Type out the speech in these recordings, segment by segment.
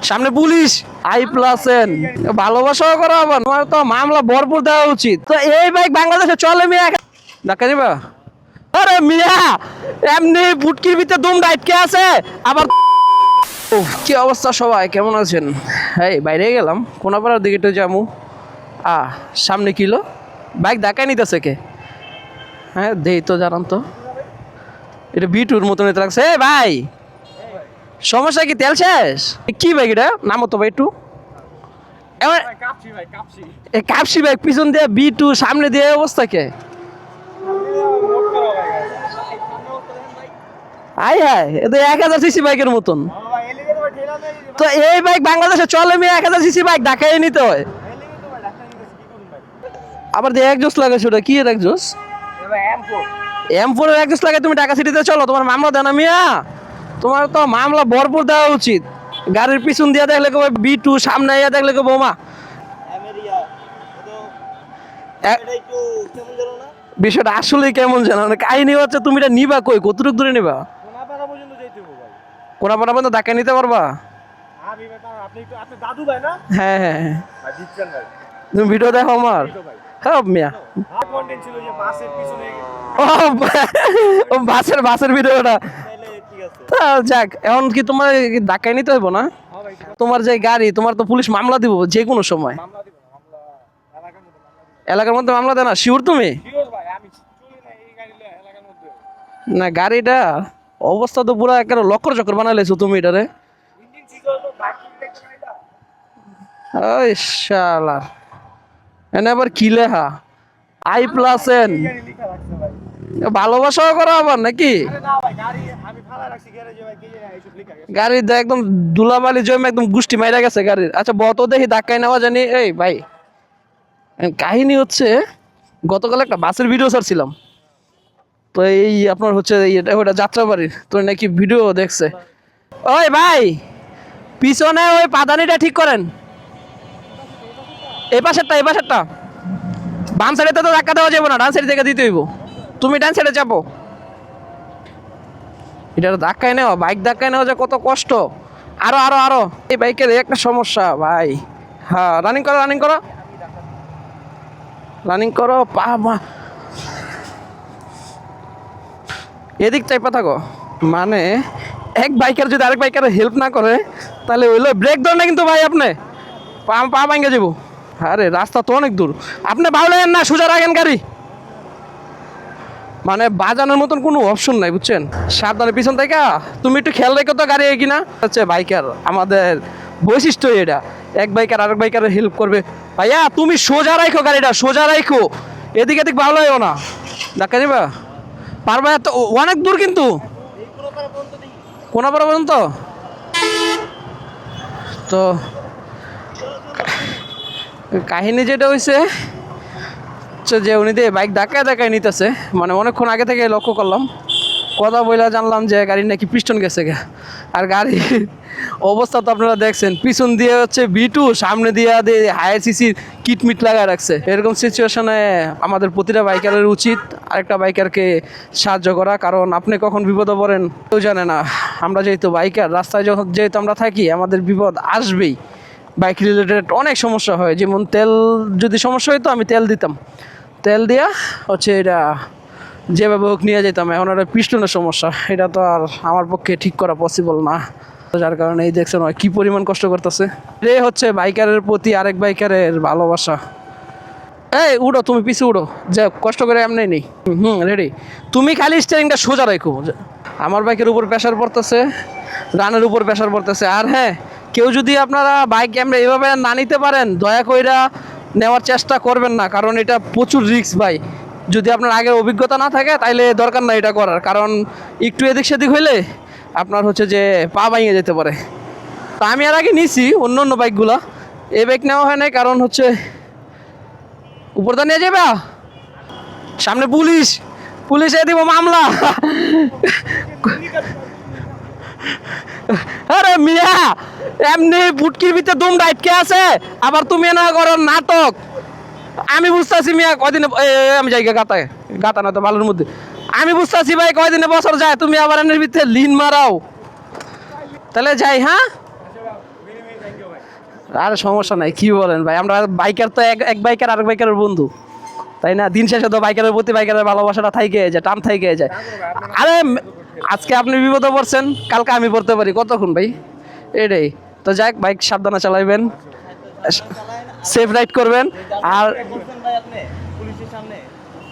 সামনে police I plus N ভালোবাসাও করা আবার তোমার তো মামলা ভরপুর দেওয়া উচিত। তো এই বাইক বাংলাদেশে চলে মিয়া দেখা দিবা। আরে মিয়া এমনি বুটকির ভিতরে দুম ডাইটকে আছে আবার। কি অবস্থা সবাই কেমন আছেন? এই বাইরে গেলাম কোনাপাড়ার দিকে তো যাবো। সামনে কিলো বাইক ধাক্কায় নিতেছে কে? হ্যাঁ দেই তো জানান তো এটা বিটুর মতন লাগছে। ভাই সমস্যা কি তেল শেষ? কি বাইক এটা নামো তো ভাই একটু। কাপসি বাইক পিছন দিয়ে বিটু সামনে দিয়ে অবস্থা কে? আয় হায় এটা 1000 সিসি বাইকের মতন। তো এই বাইক বাংলাদেশে চলে মেয়ে 1000 সিসি বাইক ঢাকায় নিতে হয়। আবার দিয়ে একজোস লাগাইছো ওটা কি এর একজোস? M4 এর একজোস লাগাই তুমি ঢাকা সিটিতে চলো তোমার মামলা দেনা মিয়া। তোমার তো মামলা ভরপুর দেওয়া উচিত। গাড়ির পিছন দিয়ে দেখলে কবে বিটু সামনে আইয়া দেখলে কবে বোমা। বিষয়টা আসলে কেমন জানো কাহিনী হচ্ছে তুমি এটা নিবা কই কতটুক দূরে নিবা? কোনাপাড়া পর্যন্ত ধাক্কা নিতে পারবা? হ্যাঁ হ্যাঁ তুমি ভিডিও দেখো আমার। হ্যাঁ মিয়া বাসের ভিডিওটা তা যাক এখন কি তোমার ধাক্কায় নিতে হইব না? তোমার যে গাড়ি তোমার তো পুলিশ মামলা দিব যে কোনো সময়। এলাকার মধ্যে মামলা দেয় না শিওর তুমি? না গাড়িটা অবস্থা তো পুরো একটা লক্কর চক্কর বানাইলেছো তুমি এটারে। ওই শালা এনে আবার কি লেখা আই প্লাস এন ভালোবাসাও করা আবার নাকি? গাড়ি একদম ধুলাবালি জমে একদম গুষ্টি মাইরা গেছে গাড়ির। আচ্ছা বত দেখি ধাক্কায় নেওয়া জানি। এই ভাই কাহিনী হচ্ছে গতকাল একটা বাসের ভিডিও ছাড়ছিলাম তো এই আপনার হচ্ছে এটা ওটা যাত্রাবাড়ির তো নাকি ভিডিও দেখছে। ওই ভাই পিছনে ওই পাদানিটা ঠিক করেন। এই পাশেরটা বাম সাইডে তো ধাক্কা দেওয়া যাবে না ডান সাইড থেকে দিতে হইব। তুমি ডান সাইডে যাবো এটা ধাক্কায় নেওয়া বাইক ধাক্কায় নেওয়া যে কত কষ্ট। আরো এই বাইকের একটা সমস্যা ভাই। হ্যাঁ রানিং করো পা এদিক চাইপা থাকো। মানে এক বাইকার যদি আরেক বাইকার হেল্প না করে তাহলে হইলো ব্রেক ধরে না কিন্তু ভাই আপনি পা ভাঙ্গে যাবো। আরে রাস্তা তো অনেক দূর আপনি বাউলেন না সোজা রাখেন গাড়ি। মানে বাজানোর মতন কোনো অপশন নাই বুঝছেন। সাবধানে পিছন থেকে তুমি একটু খেয়াল রেখো তো গাড়ি কিনা হচ্ছে বাইকার আমাদের বৈশিষ্ট্য এটা। এক বাইকার আরেক বাইকার হেল্প করবে। ভাইয়া তুমি সোজা রাখো গাড়িটা সোজা রাখো এদিক ভালো হয় না ধাক্কা দিবা পারবা তো অনেক দূর কিন্তু কোনাপাড়া পর্যন্ত। তো কাহিনী যেটা হয়েছে যে উনি দিয়ে বাইক ধাক্কায় নিতেছে মানে অনেকক্ষণ আগে থেকে লক্ষ্য করলাম কথা বইলা জানলাম যে গাড়ি নাকি পিস্টন গেছে আর গাড়ির অবস্থা তো আপনারা দেখছেন পিছন দিয়ে হচ্ছে বিটু সামনে দিয়ে হায়ার সিসির কিটমিট লাগায় রাখছে। এরকম সিচুয়েশনে আমাদের প্রতিটা বাইকারের উচিত আরেকটা বাইকারকে সাহায্য করা কারণ আপনি কখন বিপদে পড়েন কেউ জানে না। আমরা যেহেতু বাইকার রাস্তায় যেহেতু আমরা থাকি আমাদের বিপদ আসবেই। বাইক রিলেটেড অনেক সমস্যা হয় যেমন তেল যদি সমস্যা হইতো আমি তেল দিতাম তেল দিয়া হচ্ছে এটা যেভাবে হোক নিয়ে যেতাম। এখন একটা পিস্টনের সমস্যা এটা তো আর আমার পক্ষে ঠিক করা পসিবল না যার কারণে এই দেখছেন কি পরিমাণ কষ্ট করতেছে। রে হচ্ছে বাইকারের প্রতি আরেক বাইকারের ভালোবাসা। এই উড়ো তুমি পিছু উড়ো যে কষ্ট করে এমনি নেই। রেডি তুমি খালি স্টিয়ারিংটা সোজা রাখো। আমার বাইকের উপর প্রেশার পড়তেছে রানের উপর প্রেশার পড়তেছে। আর হ্যাঁ কেউ যদি আপনারা বাইক আমরা এভাবে না নিতে পারেন দয়া কইরা নেওয়ার চেষ্টা করবেন না কারণ এটা প্রচুর রিস্ক ভাই। যদি আপনার আগের অভিজ্ঞতা না থাকে তাইলে দরকার না এটা করার কারণ একটু এদিক সেদিক হইলে আপনার হচ্ছে যে পা ভাঙিয়ে যেতে পারে। তা আমি আর আগে নিছি অন্য বাইকগুলা এই বাইক নেওয়া হয় নাই কারণ হচ্ছে উপরটা নিয়ে যাবে সামনে পুলিশে দিব মামলা। আরে মিয়া এমনি বুটকির ভিতরে দুম ডাইটকে আছে আবার তুমি না করো নাটক। আমি বুঝতেছি মিয়া কয়দিনে আমি যাই গাতা না তো ভালোর মধ্যে আমি বুঝতেছি ভাই কয়দিনে বছর যায় তুমি আবার এর ভিতরে লিন মারাও তাহলে যাই। হ্যাঁ আর সমস্যা নাই, কি বলেন ভাই, আমরা বাইকার তো এক এক বাইকার আরেক বাইকারের বন্ধু, তাই না? দিন শেষে তো বাইকারের প্রতি বাইকারের ভালোবাসাটা থাইকে যায়, টান থাইকে যায়। আরে আজকে আপনি বিপদে পড়ছেন, কালকে আমি পড়তে পারি, কতক্ষণ ভাই, এটাই তো। যাক, বাইক সাবধানে চালাইবেন, সেফ রাইড করবেন। আর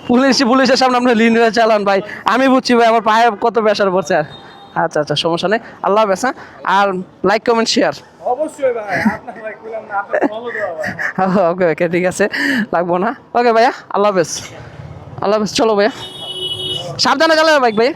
পুলিশের সামনে আপনি লিন হয়ে চালান ভাই, আমি বুঝছি ভাই আমার পায়ে কত প্রেশার পড়ছে। আর আচ্ছা আচ্ছা, সমস্যা নেই, আল্লাহ হাফেজ। হ্যাঁ, আর লাইক কমেন্ট শেয়ার। অবশ্যই ভাই, আপনার ভাই কইলাম না, আপনার ফলো দেওয়া ভাই। ওকে ওকে, ঠিক আছে, লাগবো না। ওকে ভাইয়া, আল্লাহ হাফেজ, আল্লাহ হাফেজ। চলো ভাইয়া, সাবধানে চালাবে বাইক ভাই।